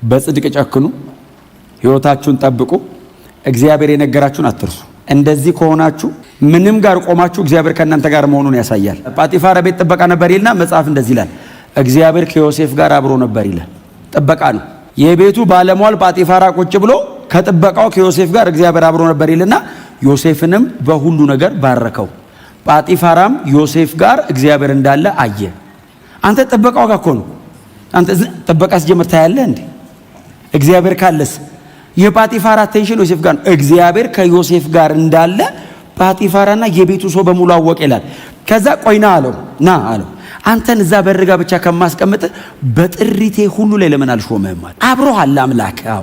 በጽድቅ ጨክኑ፣ ሕይወታችሁን ጠብቁ፣ እግዚአብሔር የነገራችሁን አትርሱ። እንደዚህ ከሆናችሁ ምንም ጋር ቆማችሁ እግዚአብሔር ከእናንተ ጋር መሆኑን ያሳያል። ጳጢፋራ ቤት ጥበቃ ነበር ይልና መጽሐፍ እንደዚህ ይላል፣ እግዚአብሔር ከዮሴፍ ጋር አብሮ ነበር ይላል። ጥበቃ ነው። የቤቱ ባለሟል ጳጢፋራ ቁጭ ብሎ ከጥበቃው ከዮሴፍ ጋር እግዚአብሔር አብሮ ነበር ይልና ዮሴፍንም በሁሉ ነገር ባረከው። ጳጢፋራም ዮሴፍ ጋር እግዚአብሔር እንዳለ አየ። አንተ ጥበቃው ጋር እኮ ነው። አንተ ጥበቃ ሲጀምር ታያለህ እንዴ? እግዚአብሔር ካለስ የጳጢፋራ አቴንሽን ዮሴፍ ጋር ነው። እግዚአብሔር ከዮሴፍ ጋር እንዳለ ጳጢፋራና የቤቱ ሰው በሙሉ አወቀ ይላል። ከዛ ቆይና አለው፣ ና አለው፣ አንተን እዛ በርጋ ብቻ ከማስቀምጥ በጥሪቴ ሁሉ ላይ ለምን አልሾመህም? አብሮህ አለ አምላክ። አዎ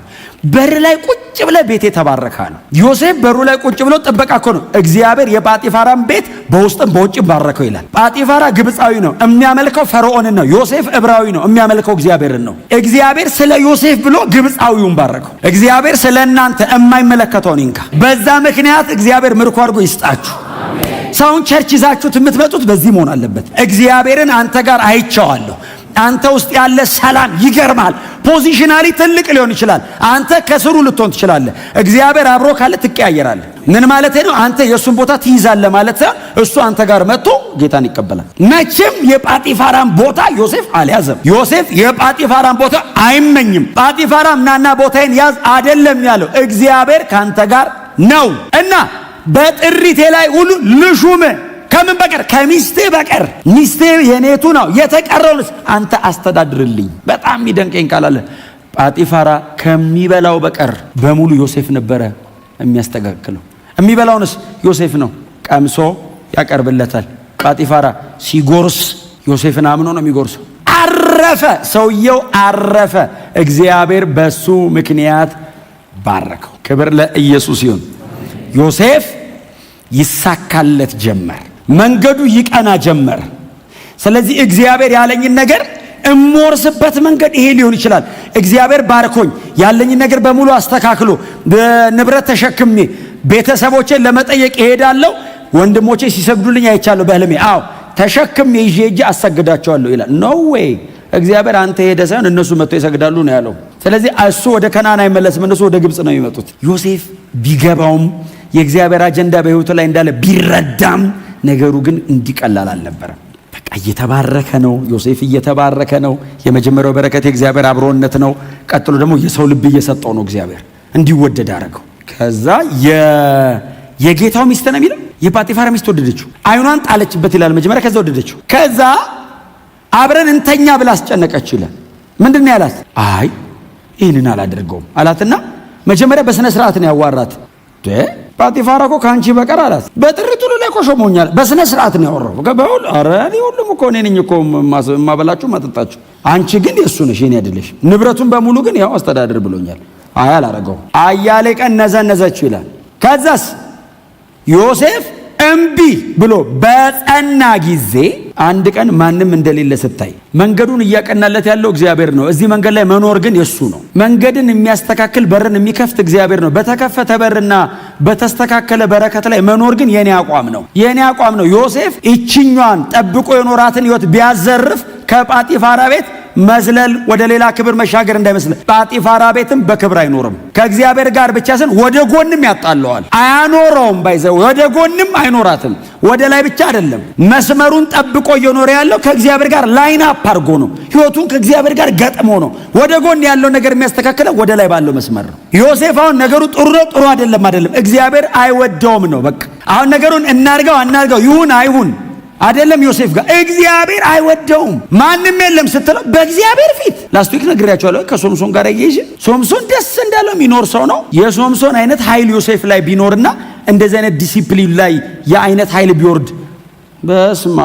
በር ላይ ቁጭ ብለህ ቤቴ ተባረካ ነው። ዮሴፍ በሩ ላይ ቁጭ ብሎ ጥበቃ እኮ ነው። እግዚአብሔር የጳጢፋራን ቤት በውስጥም በውጭም ባረከው ይላል። ጳጢፋራ ግብፃዊ ነው፣ የሚያመልከው ፈርዖንን ነው። ዮሴፍ ዕብራዊ ነው፣ የሚያመልከው እግዚአብሔርን ነው። እግዚአብሔር ስለ ዮሴፍ ብሎ ግብፃዊውን ባረከው። እግዚአብሔር ስለ እናንተ የማይመለከተውን ይንካ። በዛ ምክንያት እግዚአብሔር ምርኮ አድርጎ ይስጣችሁ። ሰውን ቸርች ይዛችሁት የምትመጡት በዚህ መሆን አለበት። እግዚአብሔርን አንተ ጋር አይቼዋለሁ። አንተ ውስጥ ያለ ሰላም ይገርማል። ፖዚሽናሊ ትልቅ ሊሆን ይችላል። አንተ ከስሩ ልትሆን ትችላለህ። እግዚአብሔር አብሮ ካለ ትቀያየራለህ። ምን ማለት ነው? አንተ የእሱን ቦታ ትይዛለህ ማለት ነው። እሱ አንተ ጋር መጥቶ ጌታን ይቀበላል። መቼም የጳጢፋራን ቦታ ዮሴፍ አልያዘም። ዮሴፍ የጳጢፋራን ቦታ አይመኝም። ጳጢፋራም ናና ቦታዬን ያዝ አይደለም ያለው፣ እግዚአብሔር ካንተ ጋር ነው እና በጥሪቴ ላይ ሁሉ ልሹም። ከምን በቀር? ከሚስቴ በቀር። ሚስቴ የኔቱ ነው፣ የተቀረውንስ አንተ አስተዳድርልኝ። በጣም የሚደንቀኝ ቃል ጳጢፋራ ከሚበላው በቀር በሙሉ ዮሴፍ ነበረ የሚያስተካክለው። የሚበላውንስ ዮሴፍ ነው ቀምሶ ያቀርብለታል። ጳጢፋራ ሲጎርስ ዮሴፍን አምኖ ነው የሚጎርሰው። አረፈ፣ ሰውየው አረፈ። እግዚአብሔር በሱ ምክንያት ባረከው። ክብር ለኢየሱስ ይሁን። ዮሴፍ ይሳካለት ጀመር፣ መንገዱ ይቀና ጀመር። ስለዚህ እግዚአብሔር ያለኝን ነገር እምወርስበት መንገድ ይሄ ሊሆን ይችላል። እግዚአብሔር ባርኮኝ ያለኝን ነገር በሙሉ አስተካክሎ በንብረት ተሸክሜ ቤተሰቦቼን ለመጠየቅ እሄዳለሁ። ወንድሞቼ ሲሰግዱልኝ አይቻለሁ በህልሜ። አዎ ተሸክሜ ይዤ እጄ አሰግዳቸዋለሁ ይላል። ኖ ዌይ እግዚአብሔር አንተ ሄደ ሳይሆን እነሱ መጥተው ይሰግዳሉ ነው ያለው። ስለዚህ እሱ ወደ ከናን አይመለስም፣ እነሱ ወደ ግብጽ ነው የሚመጡት። ዮሴፍ ቢገባውም የእግዚአብሔር አጀንዳ በህይወቱ ላይ እንዳለ ቢረዳም ነገሩ ግን እንዲቀላል አልነበረም። በቃ እየተባረከ ነው፣ ዮሴፍ እየተባረከ ነው። የመጀመሪያው በረከት የእግዚአብሔር አብሮነት ነው። ቀጥሎ ደግሞ የሰው ልብ እየሰጠው ነው፣ እግዚአብሔር እንዲወደድ አደረገው። ከዛ የጌታው ሚስት ነው የሚለው የጳጢፋራ ሚስት ወደደችው፣ አይኗን ጣለችበት ይላል መጀመሪያ። ከዛ ወደደችው። ከዛ አብረን እንተኛ ብላ አስጨነቀችው ይላል። ምንድን ነው ያላት? አይ ይህንን አላደርገውም አላትና መጀመሪያ በስነ ስርዓት ነው ያዋራት። ጳጢፋራ እኮ ከአንቺ በቀር አላት። በጥሪቱ ላይ እኮ ሾሞኛል። በስነ ስርዓት ነው ያወራው። ገባው? አረ እኔ ሁሉም እኮ እኔ ነኝ እኮ ማበላችሁ ማጠጣችሁ፣ አንቺ ግን የሱ ነሽ የኔ አይደለሽ። ንብረቱን በሙሉ ግን ያው አስተዳድር ብሎኛል። አይ አላረገው። አያሌ ቀን ነዘነዘችው ይላል። ከዛስ ዮሴፍ እምቢ ብሎ በጸና ጊዜ አንድ ቀን ማንም እንደሌለ ስታይ መንገዱን እያቀናለት ያለው እግዚአብሔር ነው። እዚህ መንገድ ላይ መኖር ግን የሱ ነው። መንገድን የሚያስተካክል በርን የሚከፍት እግዚአብሔር ነው። በተከፈተ በርና በተስተካከለ በረከት ላይ መኖር ግን የኔ አቋም ነው፣ የኔ አቋም ነው። ዮሴፍ እችኛዋን ጠብቆ የኖራትን ህይወት ቢያዘርፍ ከጳጢፋራ ቤት መዝለል ወደ ሌላ ክብር መሻገር እንዳይመስል። ጳጢፋራ ቤትም በክብር አይኖርም። ከእግዚአብሔር ጋር ብቻ ሳይሆን ወደ ጎንም ያጣለዋል፣ አያኖረውም። ባይዘው ወደ ጎንም አይኖራትም። ወደ ላይ ብቻ አይደለም፣ መስመሩን ጠብቆ እየኖረ ያለው ከእግዚአብሔር ጋር ላይን አፕ አድርጎ ነው። ህይወቱን ከእግዚአብሔር ጋር ገጥሞ ነው። ወደ ጎን ያለው ነገር የሚያስተካክለው ወደ ላይ ባለው መስመር ነው። ዮሴፍ አሁን ነገሩ ጥሩ ነው ጥሩ አይደለም እግዚአብሔር አይወደውም ነው። በቃ አሁን ነገሩን እናርገው አናርገው፣ ይሁን አይሁን አይደለም። ዮሴፍ ጋር እግዚአብሔር አይወደውም። ማንም የለም ስትለው በእግዚአብሔር ፊት ላስቲክ ነግሬያቸዋለሁ። ከሶምሶን ጋር ያይዤ ሶምሶን ደስ እንዳለው የሚኖር ሰው ነው። የሶምሶን አይነት ኃይል ዮሴፍ ላይ ቢኖርና እንደዚህ አይነት ዲሲፕሊን ላይ የአይነት ኃይል ቢወርድ በስማ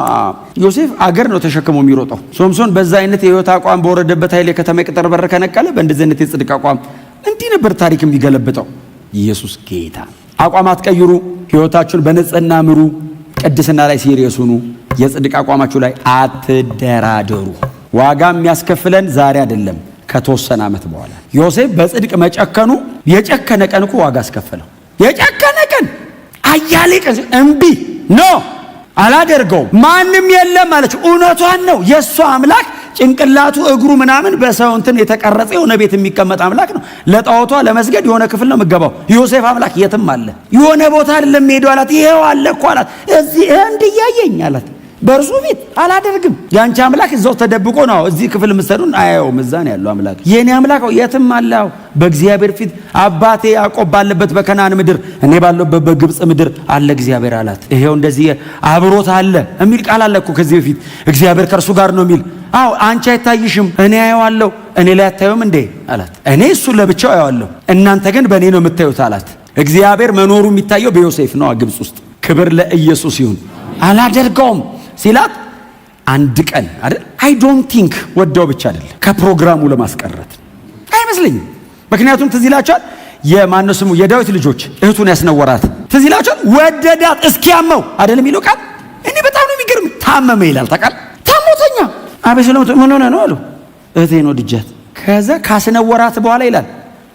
ዮሴፍ አገር ነው ተሸክሞ የሚሮጠው። ሶምሶን በዛ አይነት የህይወት አቋም በወረደበት ኃይል የከተማ ቅጥር በር ከነቀለ በእንደዚህ አይነት የጽድቅ አቋም እንዲህ ነበር ታሪክ የሚገለብጠው። ኢየሱስ ጌታ። አቋም አትቀይሩ፣ ህይወታችሁን በንጽህና ምሩ፣ ቅድስና ላይ ሲሪየስ ሁኑ፣ የጽድቅ አቋማችሁ ላይ አትደራደሩ። ዋጋ የሚያስከፍለን ዛሬ አይደለም ከተወሰነ ዓመት በኋላ። ዮሴፍ በጽድቅ መጨከኑ የጨከነ ቀን እኮ ዋጋ አስከፈለው። የጨከነ ቀን አያሌ ቀን እምቢ ኖ አላደርገው ማንም የለም አለች። እውነቷን ነው። የእሷ አምላክ ጭንቅላቱ እግሩ ምናምን በሰው እንትን የተቀረጸ የሆነ ቤት የሚቀመጥ አምላክ ነው። ለጣዖቷ ለመስገድ የሆነ ክፍል ነው የምትገባው። ዮሴፍ አምላክ የትም አለ፣ የሆነ ቦታ አይደለም ሄዶ አላት። ይሄው አለ እኮ አላት። እዚህ እንድያየኝ አላት። በእርሱ ቤት አላደርግም። ያንቺ አምላክ እዛው ተደብቆ ነው። እዚህ ክፍል ምሰዱን አያየውም። እዛ ነው ያለው አምላክ። የኔ አምላክ የትም አለ። በእግዚአብሔር ፊት አባቴ ያዕቆብ ባለበት በከናን ምድር እኔ ባለበት በግብጽ ምድር አለ እግዚአብሔር አላት። ይሄው እንደዚህ አብሮት አለ የሚል ቃል አለ እኮ ከዚህ በፊት እግዚአብሔር ከእርሱ ጋር ነው የሚል። አዎ አንቺ አይታይሽም፣ እኔ አየዋለሁ። እኔ ላይ አታዩም እንዴ አላት። እኔ እሱ ለብቻው አየዋለሁ፣ እናንተ ግን በእኔ ነው የምታዩት አላት። እግዚአብሔር መኖሩ የሚታየው በዮሴፍ ነው ግብጽ ውስጥ። ክብር ለኢየሱስ ይሁን። አላደርገውም ሲላት አንድ ቀን አይደል አይ ዶንት ቲንክ ወደው ብቻ አይደለም ከፕሮግራሙ ለማስቀረት አይመስልኝም። ምክንያቱም ትዝ ይላችኋል የማነው ስሙ የዳዊት ልጆች እህቱን ያስነወራት ትዝ ይላችኋል። ወደዳት እስኪያመው አይደል የሚለው ቃል። እኔ በጣም ነው የሚገርም። ታመመ ይላል ታውቃል። ታሞተኛ አቤሴሎም ምን ሆነ ነው አሉ። እህቴን ወድጃት ከዛ ካስነወራት በኋላ ይላል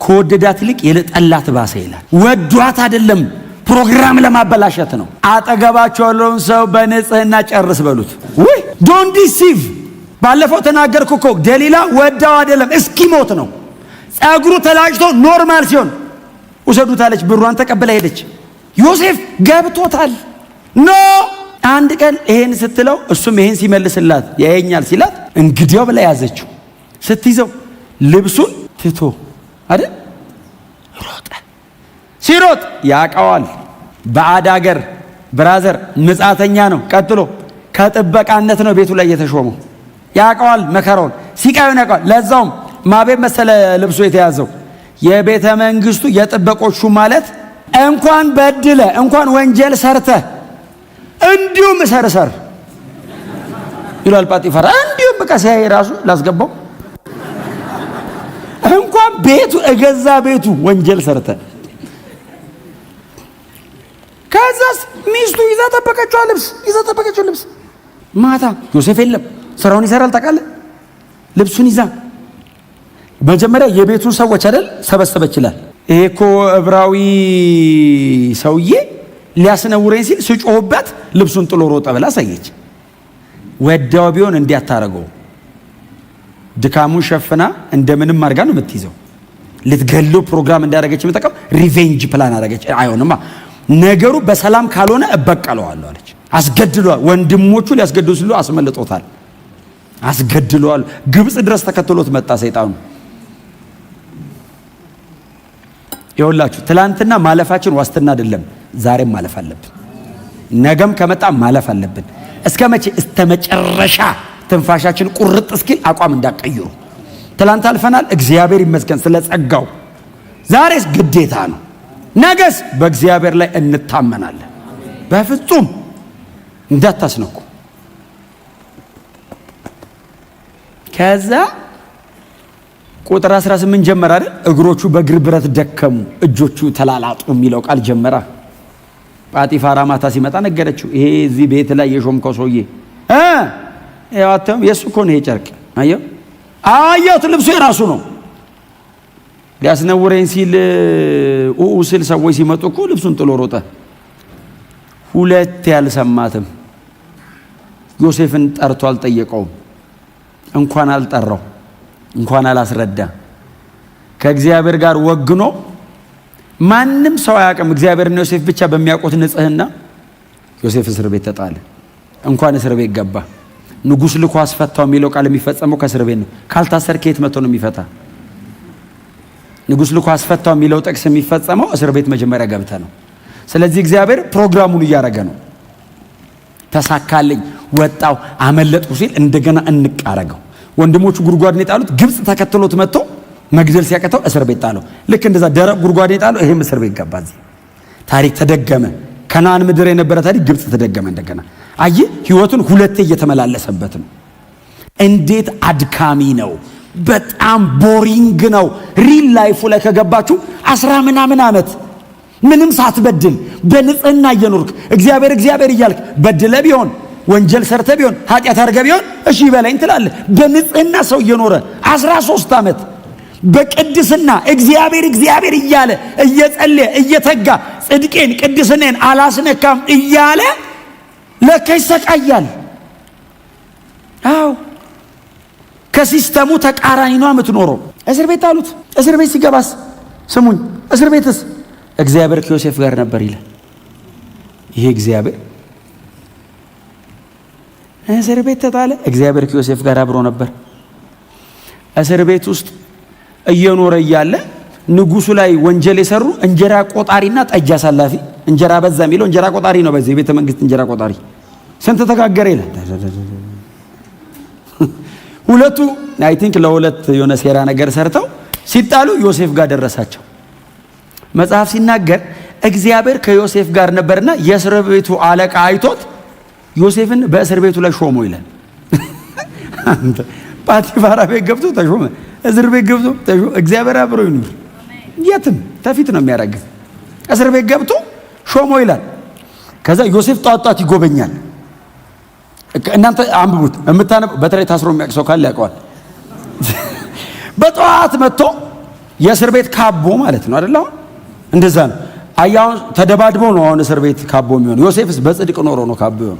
ከወደዳት ይልቅ የጠላት ባሰ ይላል። ወዷት አይደለም ፕሮግራም ለማበላሸት ነው። አጠገባቸው ያለውን ሰው በንጽህና ጨርስ በሉት። ወይ ዶንት ዲሲቭ። ባለፈው ተናገርኩ እኮ ደሊላ ወዳው አይደለም እስኪሞት ነው። ጸጉሩ ተላጭቶ ኖርማል ሲሆን ውሰዱት አለች። ብሯን ተቀብላ ሄደች። ዮሴፍ ገብቶታል። ኖ አንድ ቀን ይሄን ስትለው እሱም ይሄን ሲመልስላት ያየኛል ሲላት እንግዲያው ብላ ያዘችው። ስትይዘው ልብሱን ትቶ አይደል ሮጠ። ሲሮጥ ያውቀዋል። ባዕድ አገር ብራዘር ምጻተኛ ነው። ቀጥሎ ከጥበቃነት ነው ቤቱ ላይ የተሾመው። ያውቀዋል መከራውን፣ ሲቃዩን ያውቀዋል። ለዛውም ማቤት መሰለ ልብሱ የተያዘው የቤተ መንግስቱ የጥበቆቹ ማለት እንኳን በድለ እንኳን ወንጀል ሰርተ እንዲሁም ሰርሰር ይላል ጳጢፋራ። እንዲሁም በቃ ሲያይ ራሱ ላስገባው እንኳን ቤቱ እገዛ ቤቱ ወንጀል ሰርተ ከዛስ ሚስቱ ይዛ ጠበቀችው ልብስ ማታ ዮሴፍ የለም ስራውን ይሰራል ታውቃለህ። ልብሱን ይዛ መጀመሪያ የቤቱን ሰዎች አይደል ሰበሰበች ይላል። ይሄ እኮ ዕብራዊ ሰውዬ ሊያስነውረኝ ሲል ስጮህበት ልብሱን ጥሎ ሮጠ ብላ አሳየች። ወዳው ቢሆን እንዲያታረገው ድካሙን ሸፍና እንደምንም አድርጋ ነው የምትይዘው። ልትገለው ፕሮግራም እንዳደረገች የምጠቀም ሪቬንጅ ፕላን አደረገች። አይሆንማ ነገሩ በሰላም ካልሆነ እበቀለዋለሁ አለች። አስገድሏል። ወንድሞቹ ሊያስገድሉ ሲሉ አስመልጦታል። አስገድሏል። ግብጽ ድረስ ተከትሎት መጣ ሰይጣኑ። ይኸውላችሁ ትላንትና ማለፋችን ዋስትና አይደለም። ዛሬም ማለፍ አለብን። ነገም ከመጣ ማለፍ አለብን። እስከ መቼ? እስከ መጨረሻ ትንፋሻችን ቁርጥ እስኪል አቋም እንዳቀይሩ። ትላንት አልፈናል። እግዚአብሔር ይመስገን ስለ ጸጋው። ዛሬስ ግዴታ ነው። ነገስ በእግዚአብሔር ላይ እንታመናለን። በፍጹም እንዳታስነኩ። ከዛ ቁጥር 18 ጀመረ አይደል? እግሮቹ በእግር ብረት ደከሙ፣ እጆቹ ተላላጡ የሚለው ቃል ጀመረ። ጳጢፋራ ማታ ሲመጣ ነገረችው። ይሄ እዚህ ቤት ላይ የሾምከው ሰውዬ ያዋተም የሱ እኮ ነው። ይሄ ጨርቅ አየሁት፣ ልብሱ የራሱ ነው። ሊያስነውረኝ ሲል ስል ሰዎች ሲመጡ እኮ ልብሱን ጥሎ ሮጠ። ሁለት ያልሰማትም ዮሴፍን ጠርቶ አልጠየቀውም። እንኳን አልጠራው፣ እንኳን አላስረዳ። ከእግዚአብሔር ጋር ወግኖ ማንም ሰው አያውቅም። እግዚአብሔርና ዮሴፍ ብቻ በሚያውቁት ንጽህና ዮሴፍ እስር ቤት ተጣለ። እንኳን እስር ቤት ገባ። ንጉሥ ልኮ አስፈታው የሚለው ቃል የሚፈጸመው ከእስር ቤት ነው። ካልታሰር ከየት መጥቶ ነው የሚፈታ? ንጉሥ ልኮ አስፈታው የሚለው ጥቅስ የሚፈጸመው እስር ቤት መጀመሪያ ገብተ ነው። ስለዚህ እግዚአብሔር ፕሮግራሙን እያደረገ ነው። ተሳካልኝ፣ ወጣው፣ አመለጥኩ ሲል እንደገና እንቃረገው። ወንድሞቹ ጉድጓድን የጣሉት ግብጽ ተከትሎት መጥቶ መግደል ሲያቀተው እስር ቤት ጣለው። ልክ እንደዛ ደረቅ ጉድጓድን የጣለው ይሄም እስር ቤት ገባ። እዚህ ታሪክ ተደገመ። ከነዓን ምድር የነበረ ታሪክ ግብጽ ተደገመ እንደገና። አይ ህይወቱን ሁለቴ እየተመላለሰበት ነው። እንዴት አድካሚ ነው! በጣም ቦሪንግ ነው። ሪል ላይፉ ላይ ከገባችሁ 10 ምናምን ዓመት ምንም ሳትበድል በንጽህና እየኖርክ እግዚአብሔር እያልክ በድለ ቢሆን ወንጀል ሰርተ ቢሆን ኃጢአት አድርገ ቢሆን እሺ በላኝ ትላለህ። በንጽህና ሰው እየኖረ 13 ዓመት በቅድስና እግዚአብሔር እያለ እየጸለየ እየተጋ ጽድቄን ቅድስናን አላስነካም እያለ ለካ ይሰቃያል። አዎ ከሲስተሙ ተቃራኒ ነው የምትኖረው። እስር ቤት አሉት። እስር ቤት ሲገባስ ስሙኝ፣ እስር ቤትስ እግዚአብሔር ከዮሴፍ ጋር ነበር ይላል። ይሄ እግዚአብሔር እስር ቤት ተጣለ፣ እግዚአብሔር ከዮሴፍ ጋር አብሮ ነበር። እስር ቤት ውስጥ እየኖረ እያለ ንጉሱ ላይ ወንጀል የሰሩ እንጀራ ቆጣሪና ጠጅ አሳላፊ፣ እንጀራ በዛ የሚለው እንጀራ ቆጣሪ ነው። በዚህ ቤተ መንግስት እንጀራ ቆጣሪ ስንት ተጋገረ ይላል። ሁለቱ አይ ቲንክ ለሁለት የሆነ ሴራ ነገር ሰርተው ሲጣሉ ዮሴፍ ጋር ደረሳቸው። መጽሐፍ ሲናገር እግዚአብሔር ከዮሴፍ ጋር ነበርና የእስር ቤቱ አለቃ አይቶት ዮሴፍን በእስር ቤቱ ላይ ሾሞ ይላል። ጳጢፋራ ቤት ገብቶ ተሾመ፣ እስር ቤት ገብቶ ተሾመ። እግዚአብሔር አብሮ ይኑር። የትም ተፊት ነው የሚያደርግ። እስር ቤት ገብቶ ሾሞ ይላል። ከዛ ዮሴፍ ጧጧት ይጎበኛል። እናንተ አንብቡት የምታነቡ በተለይ ታስሮ የሚያቅሰው ካለ ያውቀዋል። በጠዋት መጥቶ የእስር ቤት ካቦ ማለት ነው አይደል? አሁን እንደዛ ነው። አያውን ተደባድቦ ነው አሁን እስር ቤት ካቦ የሚሆን። ዮሴፍስ በጽድቅ ኖሮ ነው ካቦ ነው።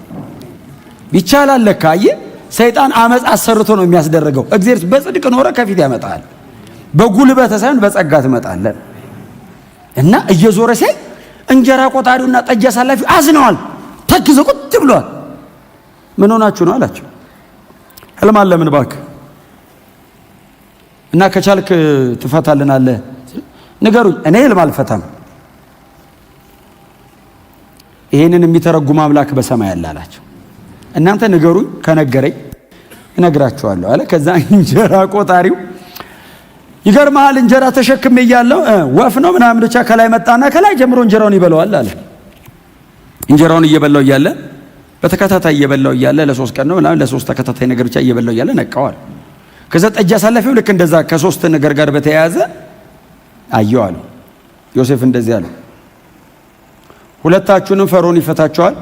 ይቻላል ለካ። አየህ፣ ሰይጣን አመጽ አሰርቶ ነው የሚያስደርገው። እግዚአብሔር በጽድቅ ኖረ ከፊት ያመጣል። በጉልበት ሳይሆን በጸጋ ትመጣለህ። እና እየዞረ ሲያይ እንጀራ ቆጣሪውና ጠጅ አሳላፊው አዝነዋል፣ ተክዘው ቁጭ ብለዋል። ምን ሆናችሁ ነው አላቸው። ህልም አለ ምን እባክህ እና ከቻልክ ትፈታልናለህ ንገሩኝ። እኔ ህልም አልፈታም፣ ይሄንን የሚተረጉም አምላክ በሰማይ አለ አላቸው። እናንተ ንገሩኝ፣ ከነገረኝ እነግራችኋለሁ አለ። ከዛ እንጀራ ቆጣሪው ይገርማል፣ እንጀራ ተሸክሜ እያለሁ ወፍ ነው ምናምን ብቻ ከላይ መጣና ከላይ ጀምሮ እንጀራውን ይበላዋል አለ። እንጀራውን እየበላው እያለ በተከታታይ እየበላው እያለ ለ3 ቀን ነው ምናምን ለ3 ተከታታይ ነገር ብቻ እየበላው እያለ ነቃዋል። ከዛ ጠጅ አሳላፊው ልክ እንደዛ ከ3 ነገር ጋር በተያያዘ አየው አለ። ዮሴፍ እንደዚህ አለ፣ ሁለታችሁንም ፈርዖን ይፈታቸዋል፣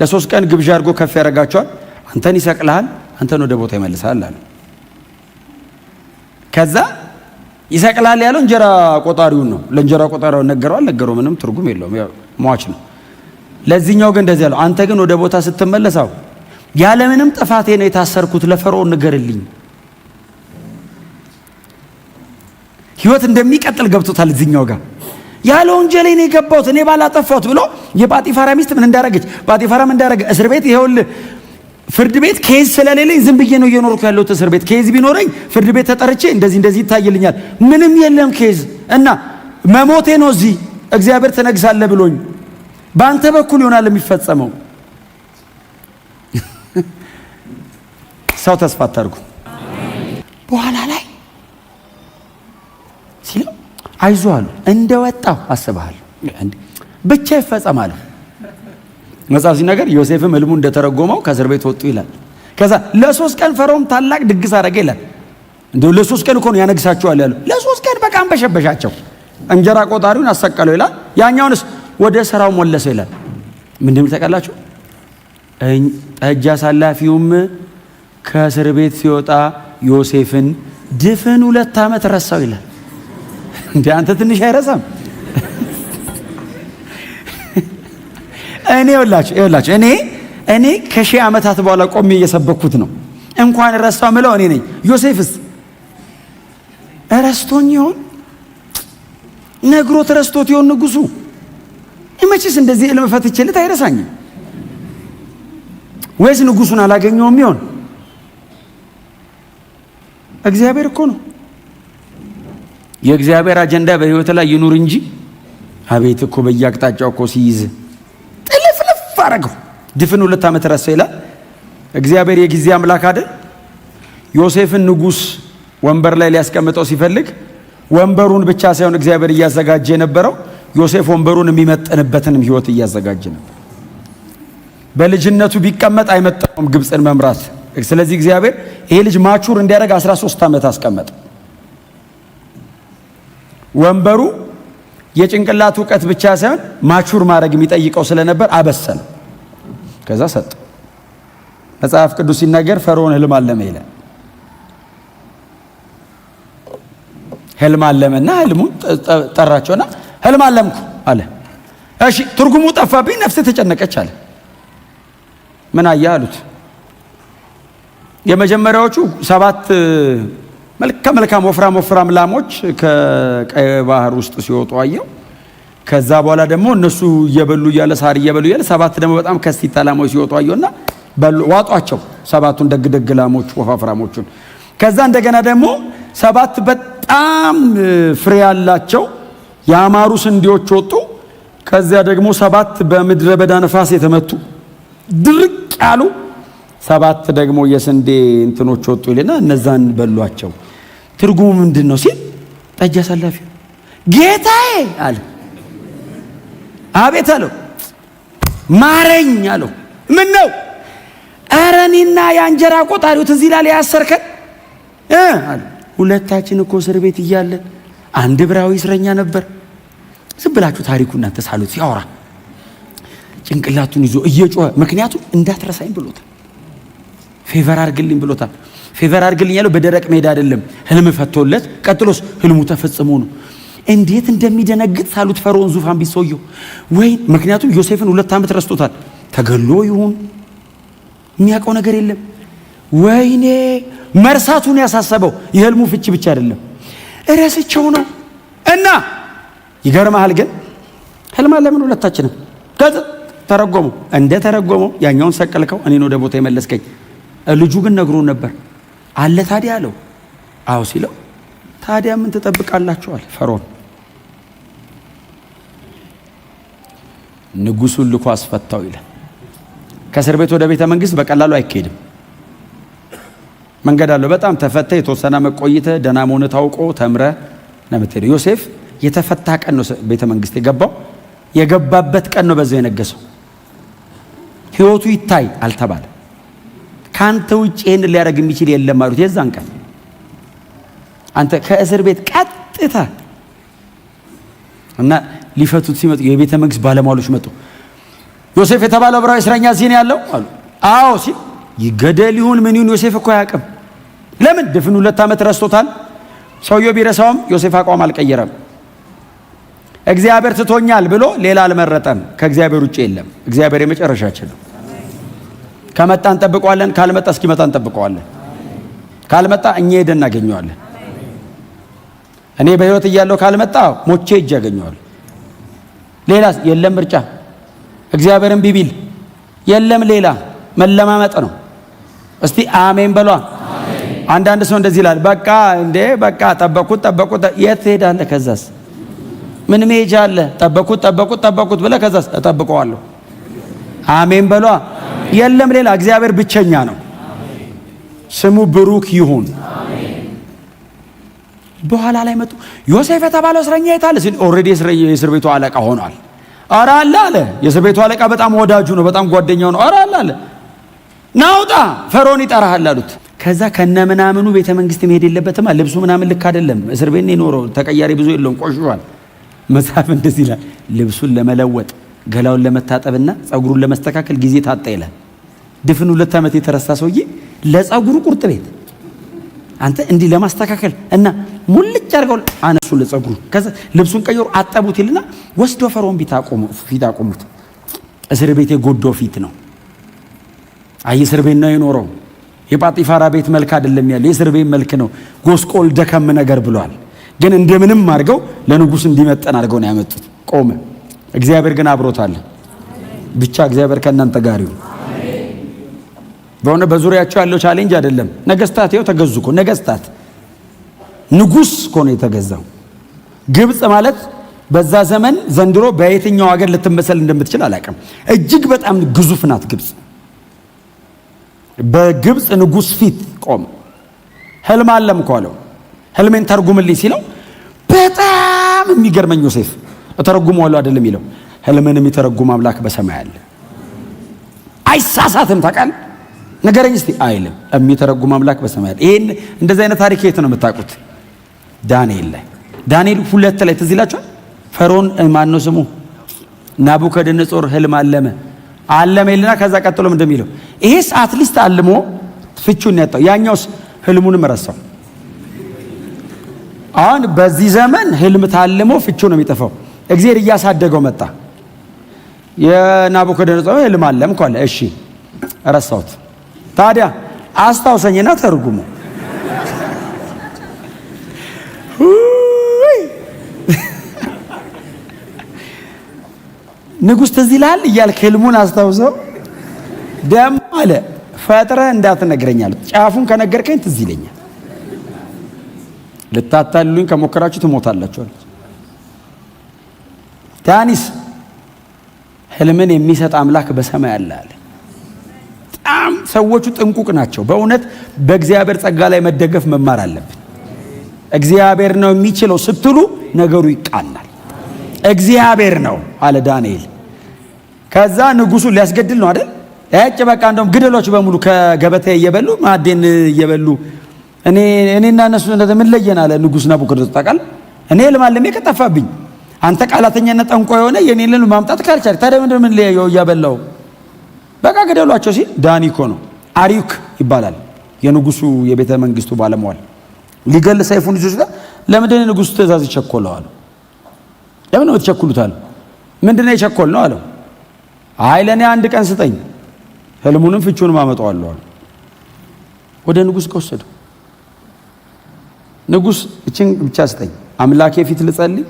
ለ3 ቀን ግብዣ አድርጎ ከፍ ያደርጋቸዋል፣ አንተን ይሰቅልሃል፣ አንተን ወደ ቦታ ይመልሳል አለ። ከዛ ይሰቅላል ያለው እንጀራ ቆጣሪውን ነው። ለእንጀራ ቆጣሪው ነገረው ምንም ትርጉም የለውም፣ ያው ሟች ነው። ለዚህኛው ግን እንደዚህ ያለው፣ አንተ ግን ወደ ቦታ ስትመለሳው ያለ ምንም ጥፋቴ ነው የታሰርኩት፣ ለፈርዖን ንገርልኝ። ህይወት እንደሚቀጥል ገብቶታል። እዚህኛው ጋር ያለ ወንጀሌ ነው የገባሁት እኔ ባላጠፋሁት ብሎ የጳጢፋራ ሚስት ምን እንዳረገች፣ ጳጢፋራ ምን እንዳረገ፣ እስር ቤት ይኸውልህ ፍርድ ቤት ኬዝ ስለሌለኝ ዝም ብዬ ነው እየኖርኩ ያለሁት። እስር ቤት ኬዝ ቢኖረኝ ፍርድ ቤት ተጠርቼ እንደዚህ ይታይልኛል። ምንም የለም ኬዝ እና መሞቴ ነው እዚህ እግዚአብሔር ትነግሳለህ ብሎኝ በአንተ በኩል ይሆናል የሚፈጸመው። ሰው ተስፋ አታርጉ። በኋላ ላይ ሲለው አይዞህ አሉ፣ እንደወጣው አስበሃል ብቻ ይፈጸማል። መጽሐፍ ሲናገር ዮሴፍም ህልሙ እንደተረጎመው ከእስር ቤት ወጡ ይላል። ከዛ ለ3 ቀን ፈርዖን ታላቅ ድግስ አደረገ ይላል። እንደው ለ3 ቀን እኮ ነው ያነግሳቸዋል ያለው። ለ3 ቀን በቃ አንበሸበሻቸው። እንጀራ ቆጣሪውን አሰቀለው ይላል። ያኛውንስ ወደ ስራው መለሰው ይላል። ምንድነው ተቀላችሁ? ጠጅ አሳላፊውም ከእስር ቤት ሲወጣ ዮሴፍን ድፍን 2 ዓመት ረሳው ይላል። እንዴ አንተ ትንሽ አይረሳም? እኔ ይኸውላችሁ እኔ ከ1000 ዓመታት በኋላ ቆሜ እየሰበኩት ነው። እንኳን ረሳው ምለው እኔ ነኝ። ዮሴፍስ ረስቶኝ ይሆን? ነግሮት ረስቶት ይሆን ንጉሱ? መቼስ እንደዚህ ህልም ፈትቼለት አይረሳኝም። ወይስ ንጉሱን አላገኘውም ይሆን? እግዚአብሔር እኮ ነው። የእግዚአብሔር አጀንዳ በህይወት ላይ ይኑር እንጂ አቤት እኮ በየአቅጣጫው እኮ ሲይዝ ጥልፍልፍ አረገው። ድፍን 2 ዓመት ረሳው ይላል። እግዚአብሔር የጊዜ አምላክ አይደል? ዮሴፍን ንጉስ ወንበር ላይ ሊያስቀምጠው ሲፈልግ ወንበሩን ብቻ ሳይሆን እግዚአብሔር እያዘጋጀ የነበረው ዮሴፍ ወንበሩን የሚመጥንበትንም ህይወት እያዘጋጀ ነበር። በልጅነቱ ቢቀመጥ አይመጣውም ግብፅን መምራት። ስለዚህ እግዚአብሔር ይሄ ልጅ ማቹር እንዲያደርግ 13 ዓመት አስቀመጠ። ወንበሩ የጭንቅላት ዕውቀት ብቻ ሳይሆን ማቹር ማድረግ የሚጠይቀው ስለነበር አበሰለ። ከዛ ሰጠ። መጽሐፍ ቅዱስ ሲናገር ፈርዖን ህልም አለመ ይላል። ህልም አለመና ህልሙን ጠራቸውና ህልም አለምኩ አለ። እሺ ትርጉሙ ጠፋብኝ፣ ነፍሴ ተጨነቀች አለ። ምን አየህ አሉት። የመጀመሪያዎቹ 7 መልካም ወፍራም ላሞች ከቀይ ባህር ውስጥ ሲወጡ አየው። ከዛ በኋላ ደግሞ እነሱ እየበሉ እያለ ሳር እየበሉ እያለ 7 ደግሞ በጣም ከስቲታ ላሞች ሲወጡ አየውና ዋጧቸው 7ቱን ደግ ላሞች ወፋፍራሞቹን። ከዛ እንደገና ደግሞ 7 በጣም ፍሬ ያላቸው ያማሩ ስንዴዎች ወጡ። ከዚያ ደግሞ 7 በምድረ በዳ ነፋስ የተመቱ ድርቅ ያሉ 7 ደግሞ የስንዴ እንትኖች ወጡ ይልና እነዛን በሏቸው። ትርጉሙ ምንድነው ሲል ጠጅ አሳላፊ ጌታዬ አለ። አቤት አለው። ማረኝ አለው። ምን ነው? ኧረ እኔና የእንጀራ ቆጣሪው ትዝ ይላል ያሰርከን አለ። ሁለታችን እኮ እስር ቤት እያለን አንድ ዕብራዊ እስረኛ ነበር። ዝም ብላችሁ ታሪኩ እናንተ ሳሉት ሲያወራ ጭንቅላቱን ይዞ እየጮኸ ምክንያቱም እንዳትረሳኝ ብሎታል። ፌቨር አድርግልኝ ብሎታል። ፌቨር አድርግልኝ ያለው በደረቅ ሜዳ አይደለም፣ ህልም ፈቶለት ቀጥሎስ ህልሙ ተፈጽሞ ነው። እንዴት እንደሚደነግጥ ሳሉት ፈርዖን ዙፋን ቢሰውየው ወይ ምክንያቱም ዮሴፍን 2 ዓመት ረስቶታል። ተገሎ ይሁን የሚያውቀው ነገር የለም። ወይኔ መርሳቱን ያሳሰበው የህልሙ ፍቺ ብቻ አይደለም እረስቸው ነው። እና ይገርማል ግን ህልም ለምን ሁለታችንም ተረጎመው እንደ ተረጎመው ያኛውን ሰቀልከው እኔን ወደ ቦታ የመለስከኝ። ልጁ ግን ነግሮ ነበር አለ። ታዲያ አለው አዎ ሲለው ታዲያ ምን ትጠብቃላችሁ አለ ፈርዖን። ንጉሱን ልኮ አስፈታው ይላል። ከእስር ቤት ወደ ቤተ መንግስት በቀላሉ አይካሄድም። መንገድ አለው። በጣም ተፈተ የተወሰነ መቆይተ ደህና መሆን ታውቆ ተምረ ነው የምትሄደው። ዮሴፍ የተፈታ ቀን ነው ቤተ መንግስት የገባበት ቀን ነው በዛው የነገሰው። ህይወቱ ይታይ አልተባለ። ካንተ ውጭ ይሄን ሊያደርግ የሚችል የለም ማለት የዛን ቀን አንተ ከእስር ቤት ቀጥታ እና ሊፈቱት ሲመጡ የቤተ መንግስት ባለሟሎች መጡ። ዮሴፍ የተባለው ዕብራዊ እስረኛ እዚህ ነው ያለው አሉ። አዎ ሲል ይገደል ይሁን ምን ይሁን ዮሴፍ እኮ አያውቅም። ለምን ድፍን 2 ዓመት ረስቶታል። ሰውየው ቢረሳውም ዮሴፍ አቋም አልቀየረም። እግዚአብሔር ትቶኛል ብሎ ሌላ አልመረጠም። ከእግዚአብሔር ውጭ የለም። እግዚአብሔር የመጨረሻችን ነው። ከመጣ እንጠብቀዋለን፣ ካልመጣ እስኪመጣ እንጠብቀዋለን። ካልመጣ እኛ ሄደን እናገኘዋለን። እኔ በህይወት እያለሁ ካልመጣ ሞቼ እጅ ያገኘዋል። ሌላ የለም ምርጫ። እግዚአብሔርን ቢቢል የለም ሌላ መለማመጥ ነው። እስቲ አሜን በሏ። አንዳንድ ሰው እንደዚህ ይላል፣ በቃ እንዴ በቃ ጠበቁት የት ትሄዳለህ? ከዛስ ምን መሄጃ አለ? ጠበቁት ብለህ ከዛስ እጠብቀዋለሁ። አሜን በሏ። የለም ሌላ። እግዚአብሔር ብቸኛ ነው። ስሙ ብሩክ ይሁን። በኋላ ላይ መጡ። ዮሴፍ የተባለው እስረኛ የታለ ሲል ኦልሬዲ የእስር ቤቱ አለቃ ሆኗል። ኧረ አለ። የእስር ቤቱ አለቃ በጣም ወዳጁ ነው፣ በጣም ጓደኛው ነው። ኧረ አለ ናውጣ ፈርዖን ይጠራሃል አሉት። ከዛ ከነምናምኑ ቤተ መንግስት መሄድ የለበትም። ልብሱ ምናምን ልክ አይደለም። እስር ቤት ነው የኖረው። ተቀያሪ ብዙ የለውም፣ ቆሽሿል። መጽሐፍ እንደዚህ ይላል፣ ልብሱን ለመለወጥ ገላውን ለመታጠብና ጸጉሩን ለመስተካከል ጊዜ ታጣ ይላል። ድፍን 2 ዓመት የተረሳ ሰውዬ ለጸጉሩ ቁርጥ ቤት አንተ እንዲህ ለማስተካከል እና ሙልጭ አድርገው አነሱ ለጸጉሩ። ከዛ ልብሱን ቀይሮ አጠቡት ይልና ወስዶ ፈርዖን ፊት አቆሙት። እስር ቤት የጎዶ ፊት ነው። አይ እስር ቤት ነው የኖረው። የጳጢፋራ ቤት መልክ አይደለም ያለው፣ የእስር ቤት መልክ ነው። ጎስቆል ደከም ነገር ብሏል። ግን እንደምንም አድርገው ለንጉስ እንዲመጠን አድርገው ነው ያመጡት። ቆመ። እግዚአብሔር ግን አብሮታል። ብቻ እግዚአብሔር ከእናንተ ጋር ይሁን። በሆነ በዙሪያቸው ያለው ቻሌንጅ አይደለም። ነገስታት ይኸው ተገዙ እኮ ነገስታት። ንጉስ እኮ ነው የተገዛው። ግብጽ ማለት በዛ ዘመን ዘንድሮ በየትኛው ሀገር ልትመሰል እንደምትችል አላውቅም። እጅግ በጣም ግዙፍ ናት ግብጽ። በግብጽ ንጉስ ፊት ቆመ። ህልም አለም እኮ አለው። ህልሜን ተርጉምልኝ ሲለው በጣም የሚገርመኝ ዮሴፍ ተረጉመዋለሁ አይደለም የሚለው ህልምን የሚተረጉም አምላክ በሰማይ አለ። አይሳሳትም። ታውቃለህ ነገረኝ እስቲ አይልም። የሚተረጉም አምላክ በሰማይ አለ። ይሄን እንደዚህ አይነት ታሪክ የት ነው የምታውቁት? ዳንኤል ላይ 2 ላይ ትዝ ይላችኋል። ፈርዖን ማን ነው ስሙ? ናቡከደነጾር ህልም አለመ ይልና ከዛ ቀጥሎም እንደሚለው ይሄስ አትሊስት አልሞ ፍቹን ያጣው፣ ያኛውስ ህልሙንም ረሳው። አሁን በዚህ ዘመን ህልም ታልሞ ፍቹ ነው የሚጠፋው። እግዚአብሔር እያሳደገው መጣ። የናቡከደነጾር ህልም አለም እኮ አለ። እሺ ረሳሁት። ታዲያ አስታውሰኝና ተርጉሙ። ንጉሥ ትዝ ይልሃል እያልክ ህልሙን አስታውሰው። ደሞ አለ ፈጥረህ እንዳትነግረኛል፣ ጫፉን ከነገርከኝ ትዝ ይለኛል። ልታታሉኝ ከሞከራችሁ ትሞታላችሁ አለ። ዳኒስ ህልምን የሚሰጥ አምላክ በሰማይ አለ አለ። በጣም ሰዎቹ ጥንቁቅ ናቸው። በእውነት በእግዚአብሔር ጸጋ ላይ መደገፍ መማር አለብን። እግዚአብሔር ነው የሚችለው ስትሉ ነገሩ ይቃናል። እግዚአብሔር ነው አለ ዳንኤል። ከዛ ንጉሱ ሊያስገድል ነው አይደል? እጭ በቃ እንደውም ግደሎች በሙሉ ከገበታ እየበሉ ማዕዴን እየበሉ እኔና እነሱ ምን ለየን አለ ንጉስ ናቡከደነጾር። ታውቃለህ እኔ ልማልሜ ከጠፋብኝ አንተ ቃላተኛና ጠንቋ የሆነ የኔን ልም ማምጣት ካልቻልክ ታዲያ ምን ለየው እያበላው በቃ ግደሏቸው ሲል ዳኒኮ ነው አሪዩክ ይባላል የንጉሱ የቤተ መንግስቱ ባለሟል ሊገል ሰይፉን ይዞ ሲል ለምንድን ነው ንጉሱ ትእዛዝ ይቸኮለዋል? ለምን ነው ተቸኩሉታል? ምንድነው የቸኮል ነው አለው። አይ ለኔ አንድ ቀን ስጠኝ ህልሙንም ፍቹንም አመጣዋለሁ አለ። ወደ ንጉስ ከወሰደው ንጉስ እቺን ብቻ ስጠኝ አምላኬ ፊት ልጸልይ፣